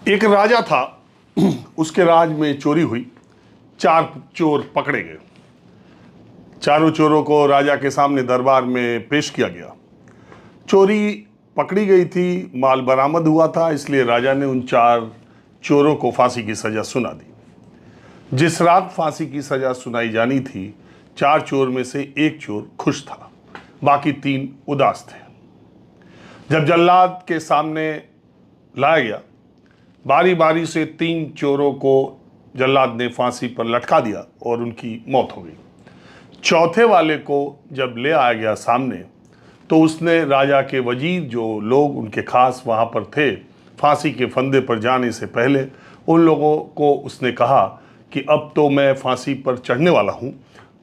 एक राजा था, उसके राज में चोरी हुई। 4 चोर पकड़े गए। चारों चोरों को राजा के सामने दरबार में पेश किया गया। चोरी पकड़ी गई थी, माल बरामद हुआ था, इसलिए राजा ने उन 4 चोरों को फांसी की सजा सुना दी। जिस रात फांसी की सजा सुनाई जानी थी, 4 चोर में से एक चोर खुश था, बाकी 3 उदास थे। जब जल्लाद के सामने लाया गया, बारी बारी से 3 चोरों को जल्लाद ने फांसी पर लटका दिया और उनकी मौत हो गई। चौथे वाले को जब ले आया गया सामने, तो उसने राजा के वजीर, जो लोग उनके खास वहाँ पर थे, फांसी के फंदे पर जाने से पहले उन लोगों को उसने कहा कि अब तो मैं फांसी पर चढ़ने वाला हूँ।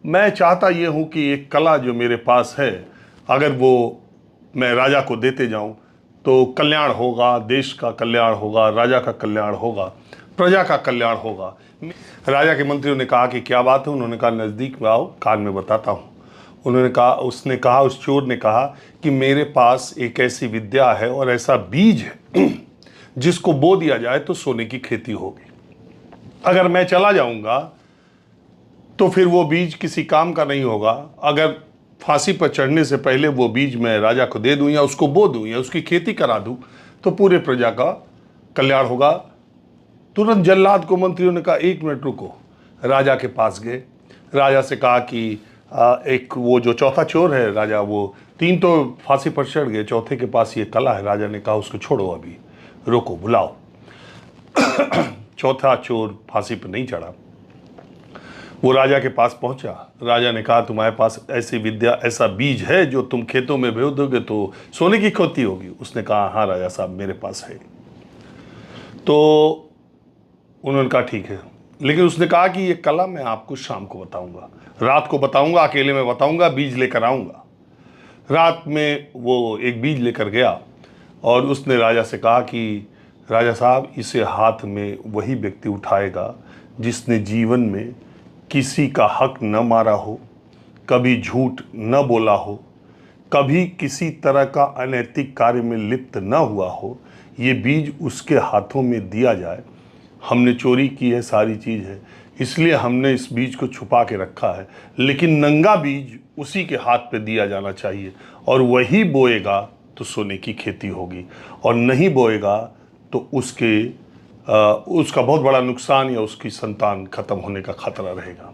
मैं चाहता ये हूँ कि एक कला जो मेरे पास है, अगर वो मैं राजा को देते जाऊँ तो कल्याण होगा, देश का कल्याण होगा, राजा का कल्याण होगा, प्रजा का कल्याण होगा। राजा के मंत्रियों ने कहा कि क्या बात है। उन्होंने कहा नज़दीक में आओ, कान में बताता हूँ। उसने कहा, उस चोर ने कहा कि मेरे पास एक ऐसी विद्या है और ऐसा बीज है जिसको बो दिया जाए तो सोने की खेती होगी। अगर मैं चला जाऊंगा तो फिर वो बीज किसी काम का नहीं होगा। अगर फांसी पर चढ़ने से पहले वो बीज मैं राजा को दे दूं या उसको बो दूं या उसकी खेती करा दूं तो पूरे प्रजा का कल्याण होगा। तुरंत जल्लाद को मंत्रियों ने कहा 1 मिनट रुको। राजा के पास गए, राजा से कहा कि एक वो जो चौथा चोर है राजा, वो 3 तो फांसी पर चढ़ गए, चौथे के पास ये कला है। राजा ने कहा उसको छोड़ो, अभी रोको, बुलाओ। चौथा चोर फांसी पर नहीं चढ़ा। वो राजा के पास पहुंचा। राजा ने कहा तुम्हारे पास ऐसी विद्या, ऐसा बीज है जो तुम खेतों में बो दोगे तो सोने की खेती होगी। उसने कहा हाँ राजा साहब, मेरे पास है। तो उन्होंने कहा ठीक है, लेकिन उसने कहा कि ये कला मैं आपको शाम को बताऊंगा, रात को बताऊंगा, अकेले में बताऊंगा, बीज लेकर आऊंगा। रात में वो एक बीज लेकर गया और उसने राजा से कहा कि राजा साहब, इसे हाथ में वही व्यक्ति उठाएगा जिसने जीवन में किसी का हक न मारा हो, कभी झूठ न बोला हो, कभी किसी तरह का अनैतिक कार्य में लिप्त न हुआ हो। ये बीज उसके हाथों में दिया जाए। हमने चोरी की है, सारी चीज़ है, इसलिए हमने इस बीज को छुपा के रखा है, लेकिन नंगा बीज उसी के हाथ पे दिया जाना चाहिए और वही बोएगा तो सोने की खेती होगी, और नहीं बोएगा तो उसका बहुत बड़ा नुकसान या उसकी संतान खत्म होने का खतरा रहेगा।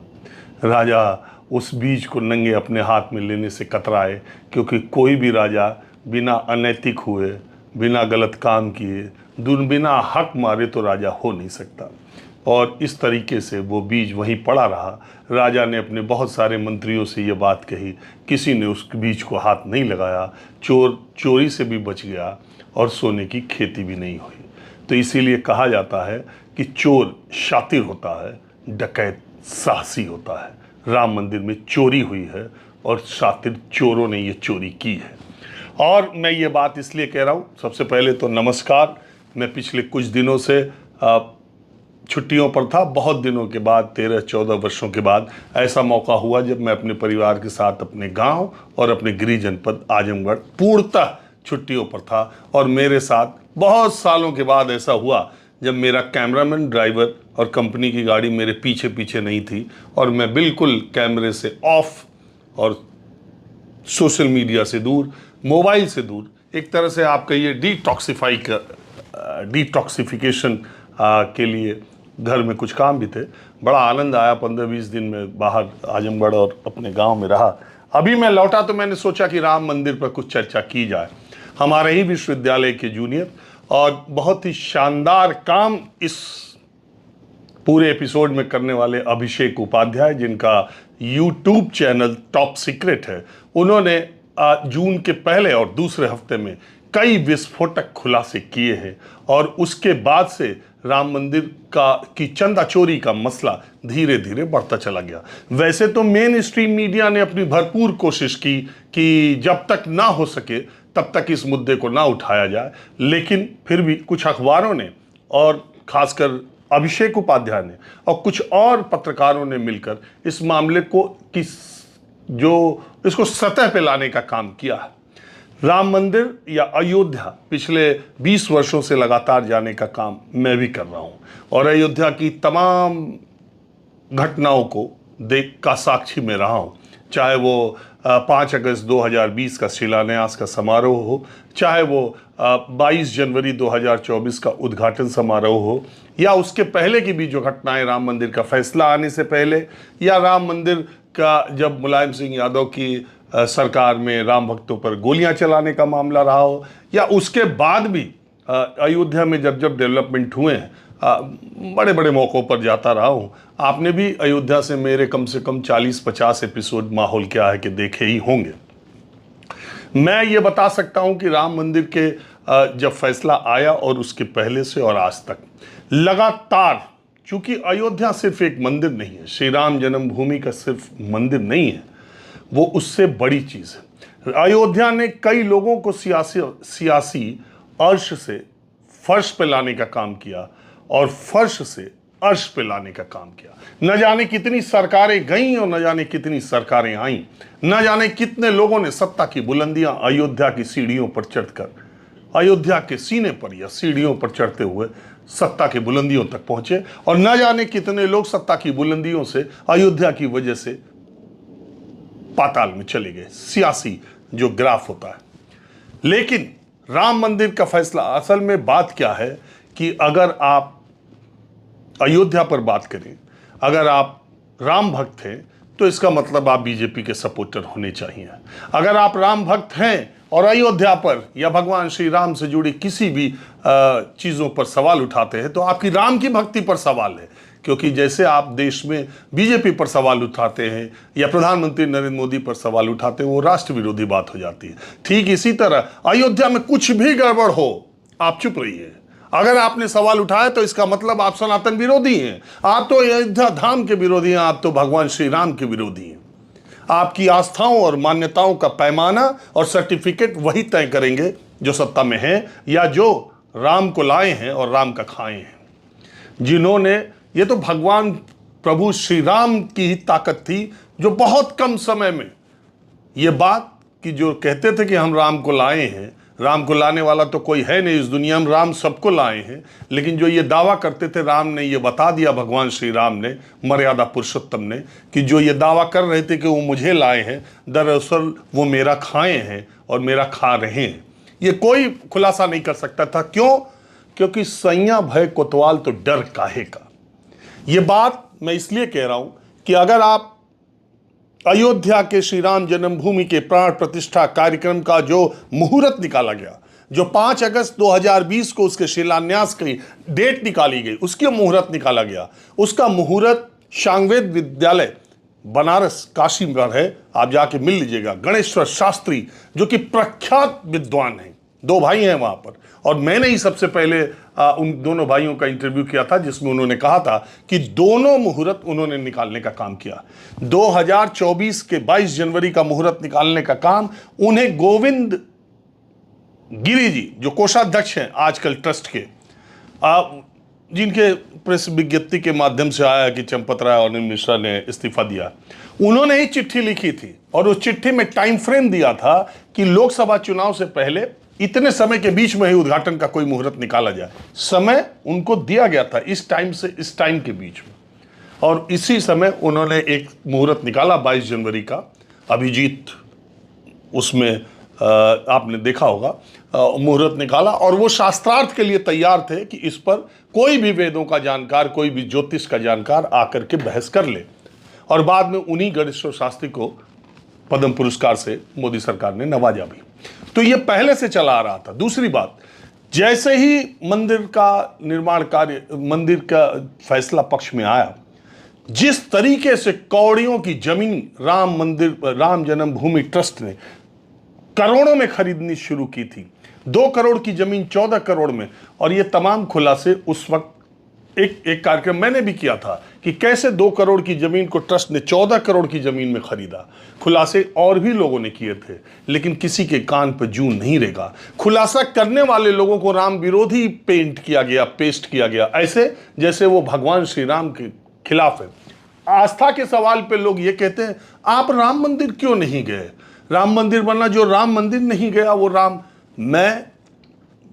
राजा उस बीज को नंगे अपने हाथ में लेने से कतराए, क्योंकि कोई भी राजा बिना अनैतिक हुए, बिना गलत काम किए, बिना हक मारे तो राजा हो नहीं सकता। और इस तरीके से वो बीज वहीं पड़ा रहा। राजा ने अपने बहुत सारे मंत्रियों से ये बात कही, किसी ने उस बीज को हाथ नहीं लगाया। चोर चोरी से भी बच गया और सोने की खेती भी नहीं हुई। तो इसीलिए कहा जाता है कि चोर शातिर होता है, डकैत साहसी होता है। राम मंदिर में चोरी हुई है और शातिर चोरों ने ये चोरी की है। और मैं ये बात इसलिए कह रहा हूँ, सबसे पहले तो नमस्कार। मैं पिछले कुछ दिनों से छुट्टियों पर था। बहुत दिनों के बाद, 13-14 वर्षों के बाद ऐसा मौका हुआ जब मैं अपने परिवार के साथ अपने गांव और अपने गृह जनपद आजमगढ़ पूर्णतः छुट्टियों पर था। और मेरे साथ बहुत सालों के बाद ऐसा हुआ जब मेरा कैमरामैन, ड्राइवर और कंपनी की गाड़ी मेरे पीछे पीछे नहीं थी और मैं बिल्कुल कैमरे से ऑफ और सोशल मीडिया से दूर, मोबाइल से दूर, एक तरह से आप कहिए डिटॉक्सिफिकेशन के लिए घर में कुछ काम भी थे। बड़ा आनंद आया। 15-20 दिन में बाहर आजमगढ़ और अपने गांव में रहा। अभी मैं लौटा तो मैंने सोचा कि राम मंदिर पर कुछ चर्चा की जाए। हमारे ही विश्वविद्यालय के जूनियर और बहुत ही शानदार काम इस पूरे एपिसोड में करने वाले अभिषेक उपाध्याय, जिनका यूट्यूब चैनल टॉप सीक्रेट है, उन्होंने जून के पहले और दूसरे हफ्ते में कई विस्फोटक खुलासे किए हैं। और उसके बाद से राम मंदिर की चंदा चोरी का मसला धीरे धीरे बढ़ता चला गया। वैसे तो मेन स्ट्रीम मीडिया ने अपनी भरपूर कोशिश की कि जब तक ना हो सके तब तक इस मुद्दे को ना उठाया जाए, लेकिन फिर भी कुछ अखबारों ने और खासकर अभिषेक उपाध्याय ने और कुछ और पत्रकारों ने मिलकर इस मामले को इसको सतह पे लाने का काम किया है। राम मंदिर या अयोध्या पिछले 20 वर्षों से लगातार जाने का काम मैं भी कर रहा हूं और अयोध्या की तमाम घटनाओं को देख का साक्षी में रहा हूं। चाहे वो 5 अगस्त 2020 का शिलान्यास का समारोह हो, चाहे वो 22 जनवरी 2024 का उद्घाटन समारोह हो, या उसके पहले की भी जो घटनाएं, राम मंदिर का फैसला आने से पहले, या राम मंदिर का जब मुलायम सिंह यादव की सरकार में राम भक्तों पर गोलियां चलाने का मामला रहा हो, या उसके बाद भी अयोध्या में जब जब डेवलपमेंट हुए हैं, बड़े बड़े मौक़ों पर जाता रहा हूँ। आपने भी अयोध्या से मेरे कम से कम 40-50 एपिसोड माहौल क्या है कि देखे ही होंगे। मैं ये बता सकता हूँ कि राम मंदिर के जब फैसला आया और उसके पहले से और आज तक लगातार, चूंकि अयोध्या सिर्फ एक मंदिर नहीं है, श्री राम जन्मभूमि का सिर्फ मंदिर नहीं है, वो उससे बड़ी चीज़ है। अयोध्या ने कई लोगों को सियासी अर्श से फर्श पे लाने का काम किया और फर्श से अर्श पे लाने का काम किया। न जाने कितनी सरकारें गईं और न जाने कितनी सरकारें आईं, न जाने कितने लोगों ने सत्ता की बुलंदियां अयोध्या की सीढ़ियों पर चढ़कर, अयोध्या के सीने पर या सीढ़ियों पर चढ़ते हुए सत्ता की बुलंदियों तक पहुंचे, और न जाने कितने लोग सत्ता की बुलंदियों से अयोध्या की वजह से पाताल में चले गए, सियासी जो ग्राफ होता है। लेकिन राम मंदिर का फैसला, असल में बात क्या है कि अगर आप अयोध्या पर बात करें, अगर आप राम भक्त हैं तो इसका मतलब आप बीजेपी के सपोर्टर होने चाहिए। अगर आप राम भक्त हैं और अयोध्या पर या भगवान श्री राम से जुड़ी किसी भी चीज़ों पर सवाल उठाते हैं तो आपकी राम की भक्ति पर सवाल है, क्योंकि जैसे आप देश में बीजेपी पर सवाल उठाते हैं या प्रधानमंत्री नरेंद्र मोदी पर सवाल उठाते हैं, वो राष्ट्र विरोधी बात हो जाती है। ठीक इसी तरह अयोध्या में कुछ भी गड़बड़ हो, आप चुप रहिए। अगर आपने सवाल उठाया तो इसका मतलब आप सनातन विरोधी हैं, आप तो अयोध्या धाम के विरोधी हैं, आप तो भगवान श्री राम के विरोधी हैं। आपकी आस्थाओं और मान्यताओं का पैमाना और सर्टिफिकेट वही तय करेंगे जो सत्ता में हैं या जो राम को लाए हैं और राम का खाए हैं। जिन्होंने, ये तो भगवान प्रभु श्री राम की ही ताकत थी जो बहुत कम समय में ये बात कि जो कहते थे कि हम राम को लाए हैं, राम को लाने वाला तो कोई है नहीं इस दुनिया में, राम सबको लाए हैं, लेकिन जो ये दावा करते थे, राम ने ये बता दिया, भगवान श्री राम ने, मर्यादा पुरुषोत्तम ने, कि जो ये दावा कर रहे थे कि वो मुझे लाए हैं, दरअसल वो मेरा खाए हैं और मेरा खा रहे हैं। ये कोई खुलासा नहीं कर सकता था। क्यों? क्योंकि सैया भय कोतवाल तो डर काहे का। ये बात मैं इसलिए कह रहा हूं कि अगर आप अयोध्या के श्री राम जन्मभूमि के प्राण प्रतिष्ठा कार्यक्रम का जो मुहूर्त निकाला गया, जो 5 अगस्त 2020 को उसके शिलान्यास की डेट निकाली गई, उसके मुहूर्त निकाला गया, उसका मुहूर्त सांगवेद विद्यालय बनारस काशी में है, आप जाके मिल लीजिएगा। गणेश्वर शास्त्री जो कि प्रख्यात विद्वान हैं, 2 भाई हैं वहां पर, और मैंने ही सबसे पहले उन दोनों भाइयों का इंटरव्यू किया था जिसमें उन्होंने कहा था कि दोनों मुहूर्त उन्होंने निकालने का काम किया। 2024 के 22 जनवरी का मुहूर्त निकालने का काम उन्हें गोविंद गिरी जी, जो कोषाध्यक्ष हैं आजकल ट्रस्ट के, जिनके प्रेस विज्ञप्ति के माध्यम से आया कि चंपत राय और अनिल मिश्रा ने इस्तीफा दिया, उन्होंने ही चिट्ठी लिखी थी और उस चिट्ठी में टाइम फ्रेम दिया था कि लोकसभा चुनाव से पहले इतने समय के बीच में ही उद्घाटन का कोई मुहूर्त निकाला जाए। समय उनको दिया गया था इस टाइम से इस टाइम के बीच में, और इसी समय उन्होंने एक मुहूर्त निकाला 22 जनवरी का। अभिजीत उसमें आपने देखा होगा मुहूर्त निकाला, और वो शास्त्रार्थ के लिए तैयार थे कि इस पर कोई भी वेदों का जानकार, कोई भी ज्योतिष का जानकार आकर के बहस कर ले, और बाद में उन्हीं गणेश्वर शास्त्री को पद्म पुरस्कार से मोदी सरकार ने नवाजा भी। तो ये पहले से चला आ रहा था। दूसरी बात, जैसे ही मंदिर का निर्माण कार्य, मंदिर का फैसला पक्ष में आया, जिस तरीके से कौड़ियों की जमीन राम मंदिर, राम जन्मभूमि ट्रस्ट ने करोड़ों में खरीदनी शुरू की थी, 2 करोड़ की जमीन 14 करोड़ में, और ये तमाम खुलासे उस वक्त एक कार्यक्रम मैंने भी किया था कि कैसे 2 करोड़ की जमीन को ट्रस्ट ने 14 करोड़ की जमीन में खरीदा। खुलासे और भी लोगों ने किए थे, लेकिन किसी के कान पर जूं नहीं रेगा। खुलासा करने वाले लोगों को राम विरोधी पेंट किया गया, पेस्ट किया गया, ऐसे जैसे वो भगवान श्री राम के खिलाफ है। आस्था के सवाल पे लोग ये कहते हैं, आप राम मंदिर क्यों नहीं गए? राम मंदिर बनना, जो राम मंदिर नहीं गया वो राम। मैं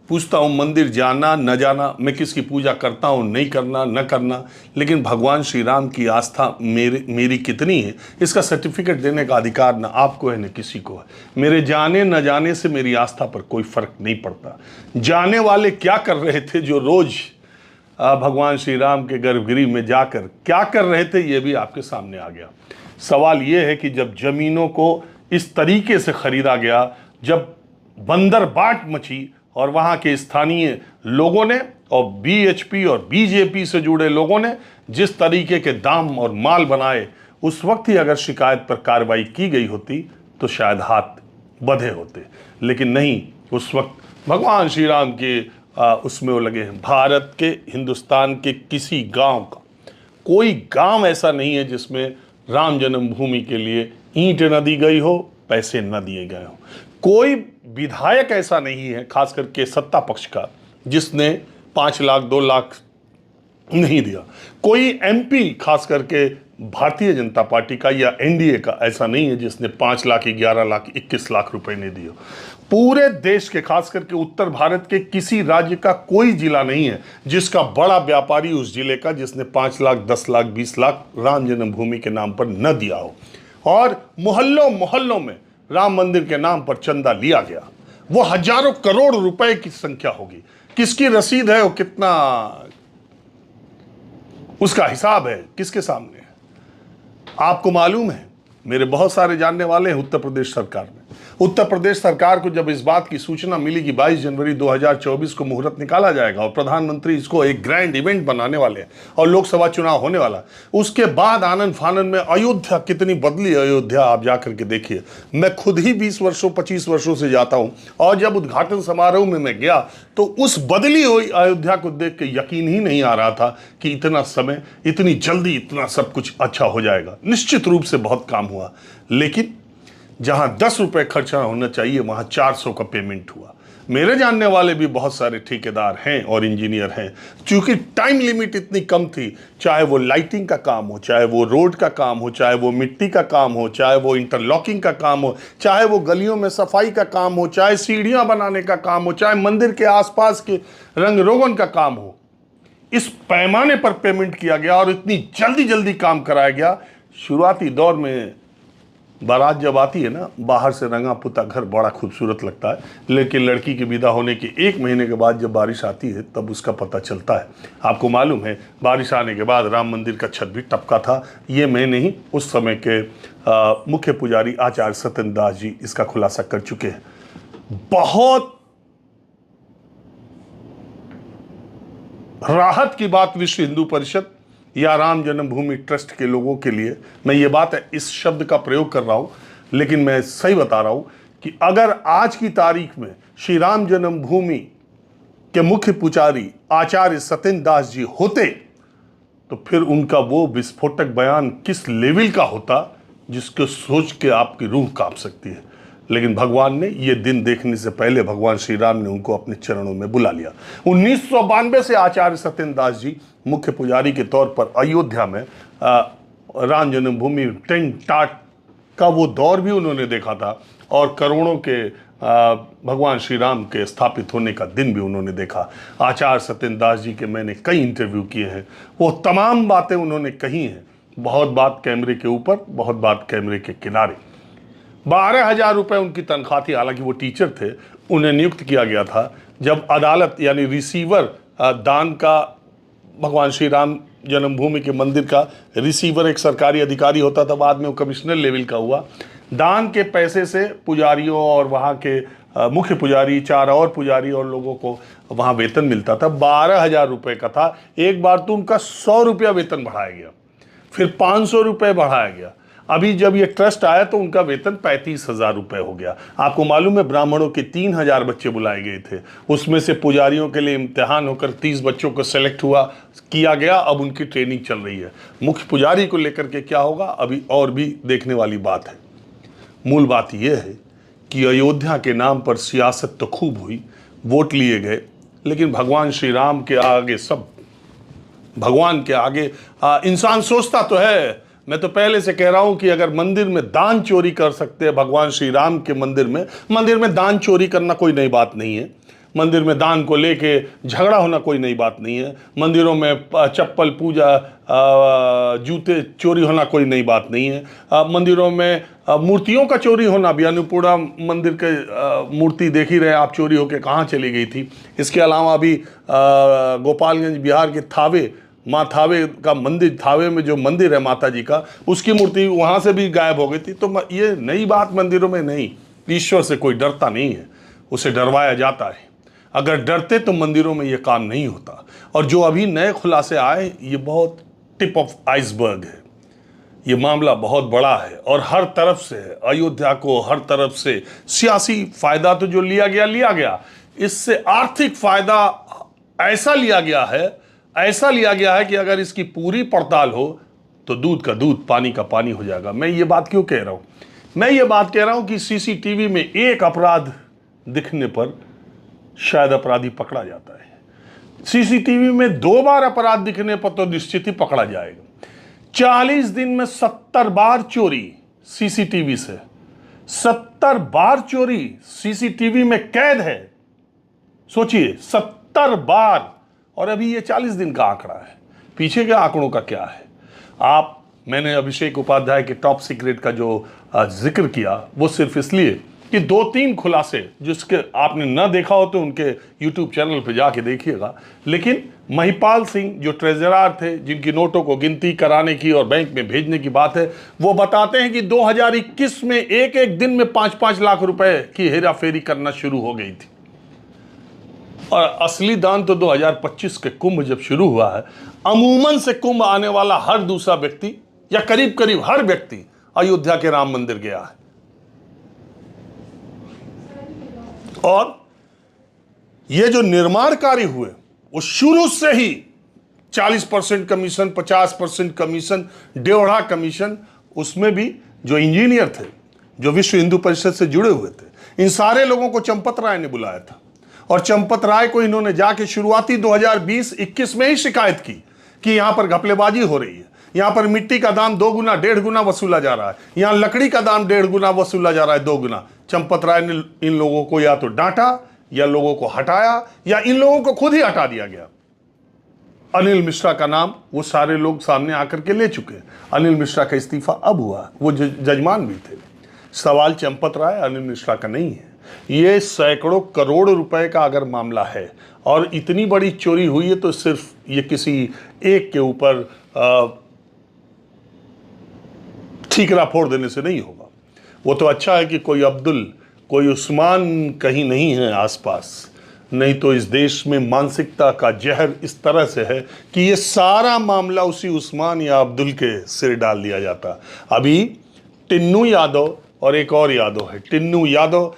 पूछता हूँ मंदिर जाना न जाना, मैं किसकी पूजा करता हूँ नहीं करना न करना, लेकिन भगवान श्री राम की आस्था मेरी कितनी है इसका सर्टिफिकेट देने का अधिकार न आपको है न किसी को है। मेरे जाने न जाने से मेरी आस्था पर कोई फर्क नहीं पड़ता। जाने वाले क्या कर रहे थे, जो रोज भगवान श्री राम के गर्भगृह में जाकर क्या कर रहे थे, ये भी आपके सामने आ गया। सवाल ये है कि जब जमीनों को इस तरीके से खरीदा गया, जब बंदर बाट मची और वहाँ के स्थानीय लोगों ने और बीएचपी और बीजेपी से जुड़े लोगों ने जिस तरीके के दाम और माल बनाए, उस वक्त ही अगर शिकायत पर कार्रवाई की गई होती तो शायद हाथ बंधे होते, लेकिन नहीं। उस वक्त भगवान श्री राम के उसमें वो लगे हैं। भारत के, हिंदुस्तान के किसी गांव का कोई गांव ऐसा नहीं है जिसमें राम जन्मभूमि के लिए ईंट न दी गई हो, पैसे न दिए गए हो। कोई विधायक ऐसा नहीं है, खास करके सत्ता पक्ष का, जिसने 5 लाख 2 लाख नहीं दिया। कोई एमपी खास करके भारतीय जनता पार्टी का या एनडीए का ऐसा नहीं है जिसने 5 लाख 11 लाख 21 लाख रुपए नहीं दिए। पूरे देश के, खास करके उत्तर भारत के किसी राज्य का कोई जिला नहीं है जिसका बड़ा व्यापारी उस जिले का जिसने 5 लाख 10 लाख 20 लाख राम जन्मभूमि के नाम पर न दिया हो। और मोहल्लों मोहल्लों में राम मंदिर के नाम पर चंदा लिया गया, वो हजारों करोड़ रुपए की संख्या होगी। किसकी रसीद है, वो कितना, उसका हिसाब है किसके सामने है? आपको मालूम है, मेरे बहुत सारे जानने वाले हैं उत्तर प्रदेश सरकार में। उत्तर प्रदेश सरकार को जब इस बात की सूचना मिली कि 22 जनवरी 2024 को मुहूर्त निकाला जाएगा और प्रधानमंत्री इसको एक ग्रैंड इवेंट बनाने वाले हैं और लोकसभा चुनाव होने वाला, उसके बाद आनंद फानन में अयोध्या कितनी बदली। अयोध्या आप जाकर के देखिए, मैं खुद ही 20 वर्षों 25 वर्षों से जाता हूं और जब उद्घाटन समारोह में मैं गया तो उस बदली हुई अयोध्या को देख के यकीन ही नहीं आ रहा था कि इतना समय, इतनी जल्दी इतना सब कुछ अच्छा हो जाएगा। निश्चित रूप से बहुत काम हुआ, लेकिन जहां 10 रुपए खर्चा होना चाहिए वहां 400 का पेमेंट हुआ। मेरे जानने वाले भी बहुत सारे ठेकेदार हैं और इंजीनियर हैं। चूंकि टाइम लिमिट इतनी कम थी, चाहे वो लाइटिंग का काम हो, चाहे वो रोड का काम हो, चाहे वो मिट्टी का काम हो, चाहे वो इंटरलॉकिंग का काम हो, चाहे वो गलियों में सफाई का काम हो, चाहे सीढ़ियां बनाने का काम हो, चाहे मंदिर के आसपास के रंग रोगन का काम हो, इस पैमाने पर पेमेंट किया गया और इतनी जल्दी जल्दी काम कराया गया। शुरुआती दौर में बारात जब आती है ना, बाहर से रंगा पुता घर बड़ा खूबसूरत लगता है, लेकिन लड़की के विदा होने के 1 महीने के बाद जब बारिश आती है तब उसका पता चलता है। आपको मालूम है, बारिश आने के बाद राम मंदिर का छत भी टपका था। ये मैं नहीं, उस समय के मुख्य पुजारी आचार्य सत्येंद्र दास जी इसका खुलासा कर चुके हैं। बहुत राहत की बात विश्व हिंदू परिषद या राम जन्मभूमि ट्रस्ट के लोगों के लिए, मैं ये बात है इस शब्द का प्रयोग कर रहा हूं, लेकिन मैं सही बता रहा हूं कि अगर आज की तारीख में श्री राम जन्मभूमि के मुख्य पुजारी आचार्य सत्येंद्र दास जी होते तो फिर उनका वो विस्फोटक बयान किस लेवल का होता जिसको सोच के आपकी रूह कांप सकती है। लेकिन भगवान ने ये दिन देखने से पहले भगवान श्री राम ने उनको अपने चरणों में बुला लिया। 1992 से आचार्य सत्येंद्र दास जी मुख्य पुजारी के तौर पर अयोध्या में राम जन्मभूमि टेंट टाट का वो दौर भी उन्होंने देखा था और करोड़ों के भगवान श्री राम के स्थापित होने का दिन भी उन्होंने देखा। आचार्य सत्येंद्र दास जी के मैंने कई इंटरव्यू किए हैं, वो तमाम बातें उन्होंने कही हैं। बहुत बात कैमरे के ऊपर, बहुत बात कैमरे के किनारे। 12,000 रुपये उनकी तनख्वाह थी, हालांकि वो टीचर थे। उन्हें नियुक्त किया गया था जब अदालत यानी रिसीवर दान का, भगवान श्री राम जन्मभूमि के मंदिर का रिसीवर एक सरकारी अधिकारी होता था, बाद में वो कमिश्नर लेवल का हुआ। दान के पैसे से पुजारियों और वहाँ के मुख्य पुजारी, 4 और पुजारी और लोगों को वहाँ वेतन मिलता था। 12,000 रुपये का था। एक बार तो उनका 100 रुपया वेतन बढ़ाया गया, फिर 500 रुपये बढ़ाया गया। अभी जब ये ट्रस्ट आया तो उनका वेतन 35,000 रुपये हो गया। आपको मालूम है, ब्राह्मणों के 3,000 बच्चे बुलाए गए थे, उसमें से पुजारियों के लिए इम्तिहान होकर 30 बच्चों को सेलेक्ट किया गया। अब उनकी ट्रेनिंग चल रही है। मुख्य पुजारी को लेकर के क्या होगा अभी और भी देखने वाली बात है। मूल बात यह है कि अयोध्या के नाम पर सियासत तो खूब हुई, वोट लिए गए, लेकिन भगवान श्री राम के आगे सब, भगवान के आगे इंसान सोचता तो है मैं तो पहले से कह रहा हूं कि अगर मंदिर में दान चोरी कर सकते हैं, भगवान श्री राम के मंदिर में दान चोरी करना कोई नई बात नहीं है। मंदिर में दान को लेके झगड़ा होना कोई नई बात नहीं है। मंदिरों में चप्पल, पूजा, जूते चोरी होना कोई नई बात नहीं है। मंदिरों में मूर्तियों का चोरी होना भी, अन्नपूर्णा मंदिर के मूर्ति देख ही रहे आप चोरी होकर कहाँ चली गई थी। इसके अलावा अभी गोपालगंज बिहार के थावे, माँ थावे का मंदिर, थावे में जो मंदिर है माता जी का, उसकी मूर्ति वहाँ से भी गायब हो गई थी। तो ये नई बात मंदिरों में नहीं। ईश्वर से कोई डरता नहीं है, उसे डरवाया जाता है। अगर डरते तो मंदिरों में ये काम नहीं होता। और जो अभी नए खुलासे आए, ये बहुत टिप ऑफ आइसबर्ग है। ये मामला बहुत बड़ा है और हर तरफ से है। अयोध्या को हर तरफ से सियासी फायदा तो जो लिया गया, इससे आर्थिक फायदा ऐसा लिया गया है कि अगर इसकी पूरी पड़ताल हो तो दूध का दूध, पानी का पानी हो जाएगा। मैं ये बात क्यों कह रहा हूं? मैं ये बात कह रहा हूं कि सीसीटीवी में एक अपराध दिखने पर शायद अपराधी पकड़ा जाता है। सीसीटीवी में 2 बार अपराध दिखने पर तो निश्चित ही पकड़ा जाएगा। 40 दिन में 70 बार चोरी सीसीटीवी से, 70 बार चोरी सीसीटीवी में कैद है। सोचिए, 70 बार, और अभी ये 40 दिन का आंकड़ा है। पीछे के आंकड़ों का क्या है? मैंने अभिषेक उपाध्याय के टॉप सीक्रेट का जो जिक्र किया, वो सिर्फ इसलिए कि 2-3 खुलासे जिसके आपने न देखा हो तो उनके YouTube चैनल पे जाके देखिएगा। लेकिन महिपाल सिंह जो ट्रेजरर थे, जिनकी नोटों को गिनती कराने की और बैंक में भेजने की बात है, वो बताते हैं कि 2021 में एक दिन में 5-5 लाख रुपए की हेरा फेरी करना शुरू हो गई थी। और असली दान तो 2025 के कुंभ जब शुरू हुआ है। अमूमन से कुंभ आने वाला हर दूसरा व्यक्ति या करीब करीब हर व्यक्ति अयोध्या के राम मंदिर गया है। और ये जो निर्माण कार्य हुए, वो शुरू से ही 40% कमीशन, 50% कमीशन, 1.5 कमीशन, उसमें भी जो इंजीनियर थे, जो विश्व हिंदू परिषद से जुड़े हुए थे, इन सारे लोगों को चंपत राय ने बुलाया था। और चंपत राय को इन्होंने जाके शुरुआती 2020-21 में ही शिकायत की कि यहां पर घपलेबाजी हो रही है, यहां पर मिट्टी का दाम 2 गुना 1.5 गुना वसूला जा रहा है, यहां लकड़ी का दाम 1.5 गुना वसूला जा रहा है, 2 गुना। चंपत राय ने इन लोगों को या तो डांटा, या लोगों को हटाया, या इन लोगों को खुद ही हटा दिया गया। अनिल मिश्रा का नाम वो सारे लोग सामने आकर के ले चुके हैं। अनिल मिश्रा का इस्तीफा अब हुआ, वो जजमान भी थे। सवाल चंपत राय, अनिल मिश्रा का नहीं है। ये सैकड़ों करोड़ रुपए का अगर मामला है और इतनी बड़ी चोरी हुई है, तो सिर्फ ये किसी एक के ऊपर ठीकरा फोड़ देने से नहीं होगा। वो तो अच्छा है कि कोई अब्दुल, कोई उस्मान कहीं नहीं है आसपास, नहीं तो इस देश में मानसिकता का जहर इस तरह से है कि ये सारा मामला उसी उस्मान या अब्दुल के सिर डाल दिया जाता। अभी टिन्नू यादव और एक और यादव है, टिन्नू यादव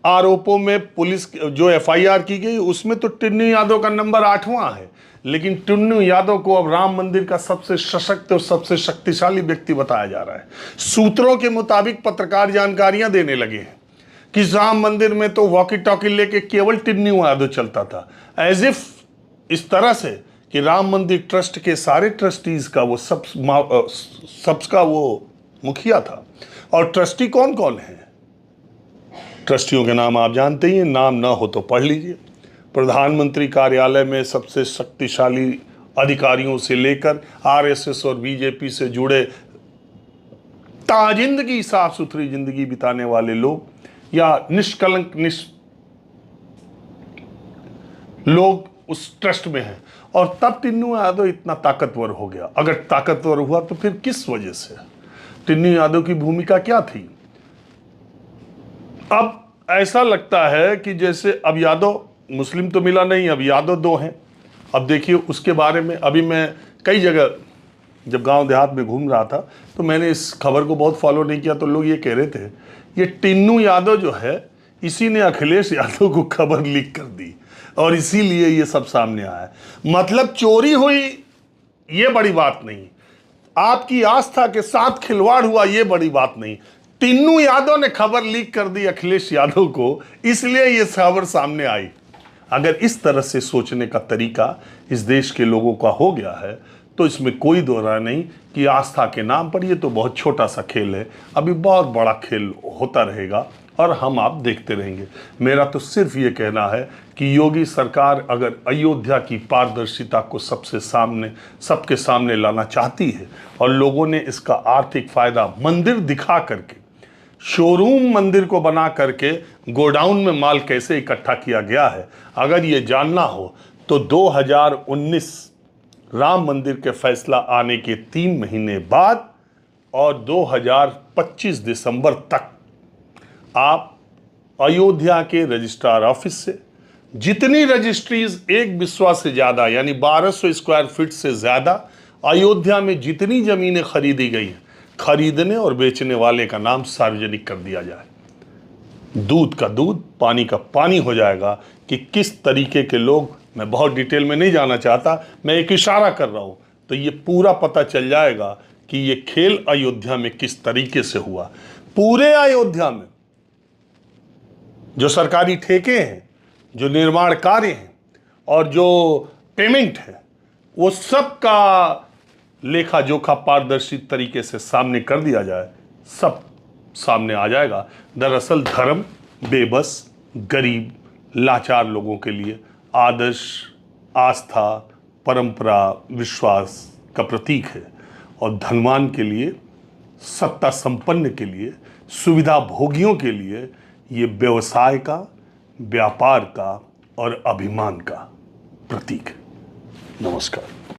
आरोपों में पुलिस जो एफआईआर की गई, उसमें तो टिन्नू यादव का नंबर 8वां है। लेकिन टिन्नू यादव को अब राम मंदिर का सबसे सशक्त और सबसे शक्तिशाली व्यक्ति बताया जा रहा है। सूत्रों के मुताबिक पत्रकार जानकारियां देने लगे हैं कि राम मंदिर में तो वॉकी टॉकी लेके केवल टिन्नू यादव चलता था, एज इफ इस तरह से कि राम मंदिर ट्रस्ट के सारे ट्रस्टीज का वो सबका वो मुखिया था। और ट्रस्टी कौन कौन है? ट्रस्टियों के नाम आप जानते ही हैं, नाम ना हो तो पढ़ लीजिए। प्रधानमंत्री कार्यालय में सबसे शक्तिशाली अधिकारियों से लेकर आरएसएस और बीजेपी से जुड़े ताजिंदगी, साफ सुथरी जिंदगी बिताने वाले लोग या निष्कलंक लोग उस ट्रस्ट में हैं। और तब टिन्नू यादव इतना ताकतवर हो गया। अगर ताकतवर हुआ तो फिर किस वजह से? टिन्नू यादव की भूमिका क्या थी? अब ऐसा लगता है कि जैसे अब यादव, मुस्लिम तो मिला नहीं, अब यादव 2 हैं। अब देखिए उसके बारे में अभी मैं कई जगह जब गांव देहात में घूम रहा था तो मैंने इस खबर को बहुत फॉलो नहीं किया, तो लोग ये कह रहे थे ये टिन्नू यादव जो है, इसी ने अखिलेश यादव को खबर लीक कर दी और इसीलिए ये सब सामने आया। मतलब चोरी हुई ये बड़ी बात नहीं, आपकी आस्था के साथ खिलवाड़ हुआ ये बड़ी बात नहीं, टिन्नू यादव ने खबर लीक कर दी अखिलेश यादव को, इसलिए ये खबर सामने आई। अगर इस तरह से सोचने का तरीका इस देश के लोगों का हो गया है तो इसमें कोई दो राय नहीं कि आस्था के नाम पर ये तो बहुत छोटा सा खेल है, अभी बहुत बड़ा खेल होता रहेगा और हम आप देखते रहेंगे। मेरा तो सिर्फ ये कहना है कि योगी सरकार अगर अयोध्या की पारदर्शिता को सबके सामने लाना चाहती है और लोगों ने इसका आर्थिक फायदा मंदिर दिखा करके, शोरूम मंदिर को बना करके गोडाउन में माल कैसे इकट्ठा किया गया है, अगर ये जानना हो तो 2019 राम मंदिर के फैसला आने के 3 महीने बाद और 2025 दिसंबर तक आप अयोध्या के रजिस्ट्रार ऑफिस से जितनी रजिस्ट्रीज एक बिस्वा से ज़्यादा यानी 1200 स्क्वायर फीट से ज़्यादा अयोध्या में जितनी ज़मीनें खरीदी गई हैं, खरीदने और बेचने वाले का नाम सार्वजनिक कर दिया जाए। दूध का दूध, पानी का पानी हो जाएगा कि किस तरीके के लोग, मैं बहुत डिटेल में नहीं जाना चाहता, मैं एक इशारा कर रहा हूँ, तो ये पूरा पता चल जाएगा कि ये खेल अयोध्या में किस तरीके से हुआ। पूरे अयोध्या में जो सरकारी ठेके हैं, जो निर्माण कार्य हैं और जो पेमेंट है, वो सब का लेखा जोखा पारदर्शी तरीके से सामने कर दिया जाए, सब सामने आ जाएगा। दरअसल धर्म बेबस, गरीब, लाचार लोगों के लिए आदर्श, आस्था, परंपरा, विश्वास का प्रतीक है और धनवान के लिए, सत्ता संपन्न के लिए, सुविधा भोगियों के लिए ये व्यवसाय का, व्यापार का और अभिमान का प्रतीक है। नमस्कार।